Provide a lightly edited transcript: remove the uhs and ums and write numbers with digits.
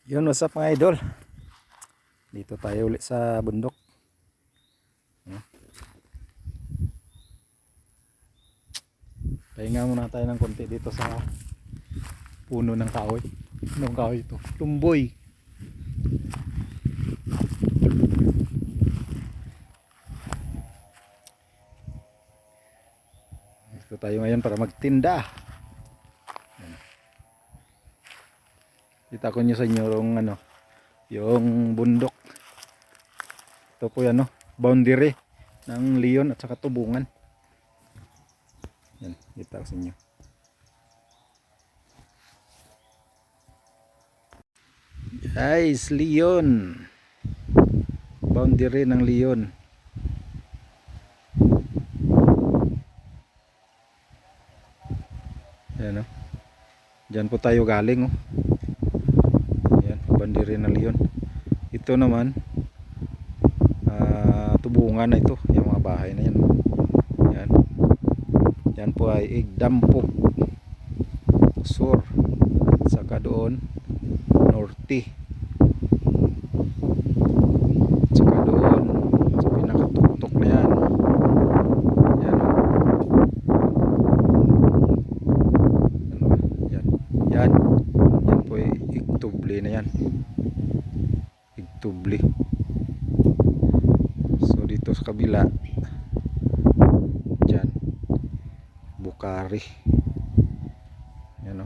Yun, what's up mga idol? Dito tayo ulit sa bundok. Pahinga muna tayo ng konti dito sa puno ng kahoy. Anong kahoy ito? Tumboy. Dito tayo ngayon para magtinda. Kita ko nyo sa inyo yung bundok. Ito po yan, boundary ng Leon at saka Tubungan. Yan, kita ko sa inyo. Guys, Leon. Boundary ng Leon. Yan, Diyan po tayo galing, Yan, boundary ng Leon. Ito naman Tubungan na ito, yung mga bahay na yan. Yan. Yan po ay Igdampok Sur, saka doon Norte, saka doon sa pinakatuktok na yan. Yan, yan. Yan po ay Igtubli na yan. Igtubli. So dito sa kabila dyan Bukari. Yan,